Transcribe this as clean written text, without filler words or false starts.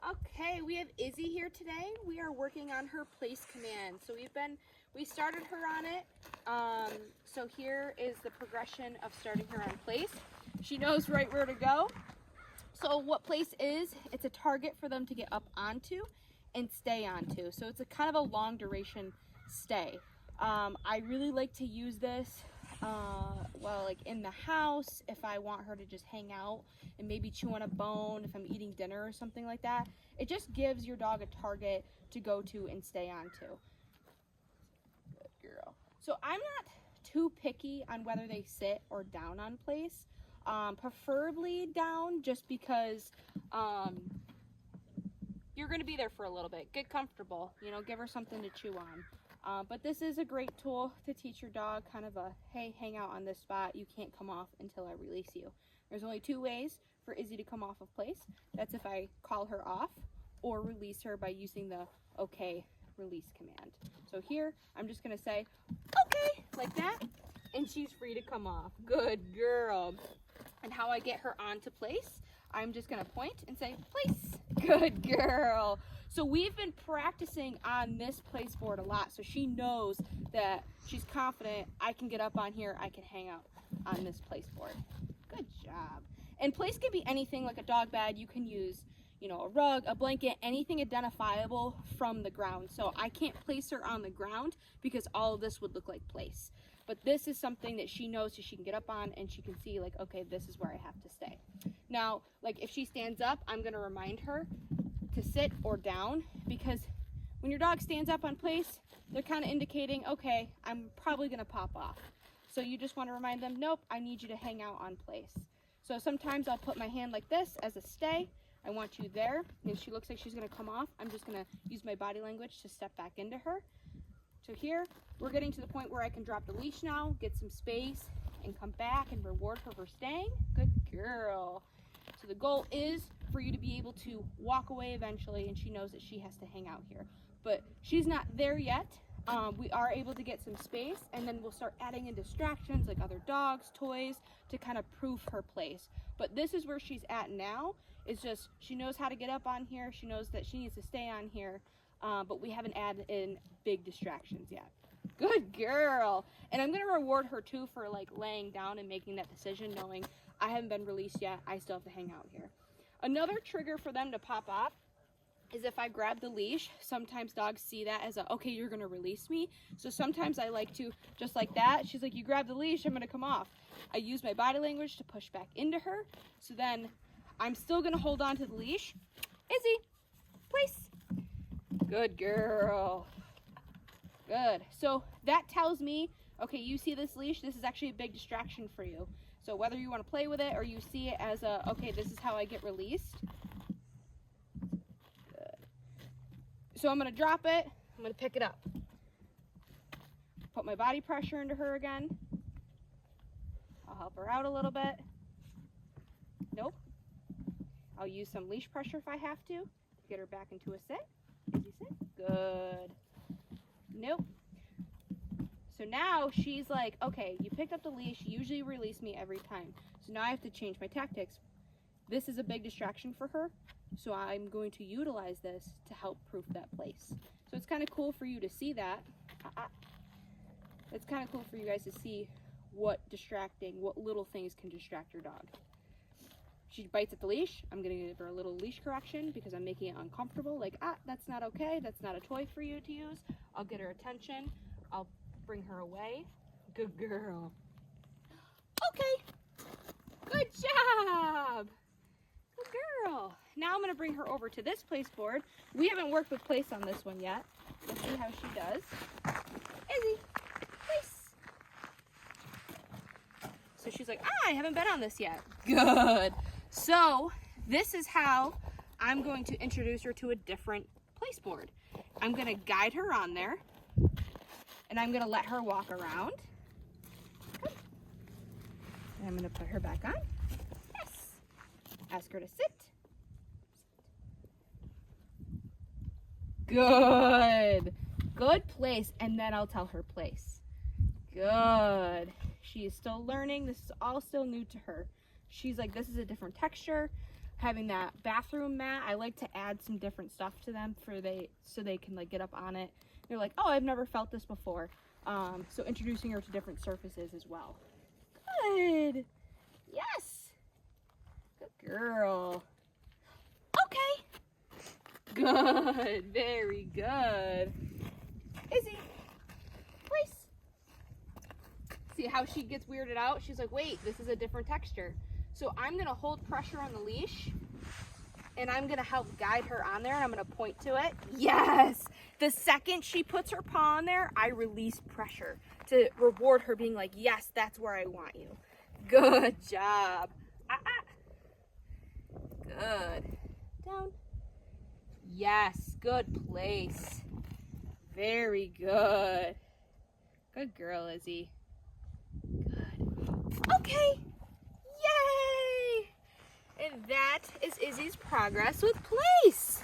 Okay, we have Izzy here today. We are working on her place command. So we started her on it. So here is the progression of starting her on place. She knows right where to go. So what place is, it's a target for them to get up onto and stay onto. So it's a kind of a long duration stay. I really like to use this like in the house if I want her to just hang out and maybe chew on a bone if I'm eating dinner or something like that. It just gives your dog a target to go to and stay onto. Good girl. So I'm not too picky on whether they sit or down on place. Preferably down, just because you're going to be there for a little bit. Get comfortable, give her something to chew on. But this is a great tool to teach your dog kind of a, hey, hang out on this spot. You can't come off until I release you. There's only two ways for Izzy to come off of place. That's if I call her off or release her by using the okay release command. So here, I'm just going to say, okay, like that, and she's free to come off. Good girl. And how I get her onto place, I'm just going to point and say, place. Good girl. So we've been practicing on this place board a lot, so she knows that she's confident. I can get up on here, I can hang out on this place board. Good job. And place can be anything, like a dog bed. You can use, a rug, a blanket, anything identifiable from the ground. So I can't place her on the ground because all of this would look like place. But this is something that she knows, so she can get up on and she can see, like, okay, this is where I have to stay. Now, like, if she stands up, I'm going to remind her to sit or down, because when your dog stands up on place, they're kind of indicating, okay, I'm probably going to pop off. So you just want to remind them, nope, I need you to hang out on place. So sometimes I'll put my hand like this as a stay. I want you there. And if she looks like she's going to come off, I'm just going to use my body language to step back into her. So here, we're getting to the point where I can drop the leash now, get some space, and come back and reward her for staying. Good girl. So the goal is for you to be able to walk away eventually, and she knows that she has to hang out here. But she's not there yet. We are able to get some space, and then we'll start adding in distractions like other dogs, toys, to kind of prove her place. But this is where she's at now. It's just she knows how to get up on here. She knows that she needs to stay on here. But we haven't added in big distractions yet. Good girl. And I'm going to reward her too for like laying down and making that decision, knowing I haven't been released yet. I still have to hang out here. Another trigger for them to pop off is if I grab the leash. Sometimes dogs see that as a, okay, you're going to release me. So sometimes I like to, just like that. She's like, you grab the leash, I'm going to come off. I use my body language to push back into her. So then I'm still going to hold on to the leash. Izzy, place. Good girl. Good. So that tells me, okay, you see this leash, this is actually a big distraction for you. So whether you want to play with it or you see it as a, okay, this is how I get released. Good. So I'm going to drop it. I'm going to pick it up. Put my body pressure into her again. I'll help her out a little bit. Nope. I'll use some leash pressure if I have to get her back into a sit. Easy sit. Good. Nope. So now she's like, okay, you picked up the leash, you usually release me every time. So now I have to change my tactics. This is a big distraction for her, so I'm going to utilize this to help proof that place. So it's kind of cool for you to see that. It's kind of cool for you guys to see what little things can distract your dog. She bites at the leash, I'm going to give her a little leash correction because I'm making it uncomfortable. Like, that's not okay. That's not a toy for you to use. I'll get her attention. I'll bring her away. Good girl. Okay. Good job. Good girl. Now I'm going to bring her over to this place board. We haven't worked with place on this one yet. Let's see how she does. Izzy, place. So she's like, I haven't been on this yet. Good. So this is how I'm going to introduce her to a different place board. I'm going to guide her on there, and I'm going to let her walk around. Good. And I'm going to put her back on. Yes. Ask her to sit. Good. Good place. And then I'll tell her place. Good. She is still learning. This is all still new to her. She's like, this is a different texture. having that bathroom mat, I like to add some different stuff to them so they can like get up on it. They're like, oh, I've never felt this before. So introducing her to different surfaces as well. Good. Yes. Good girl. Okay. Good. Very good. Izzy, place. See how she gets weirded out? She's like, wait, this is a different texture. So I'm going to hold pressure on the leash, and I'm going to help guide her on there, and I'm going to point to it. Yes! The second she puts her paw on there, I release pressure to reward her being like, yes, that's where I want you. Good job. Good. Down. Yes, good place. Very good. Good girl, Izzy. Good. Okay. Yay! And that is Izzy's progress with place.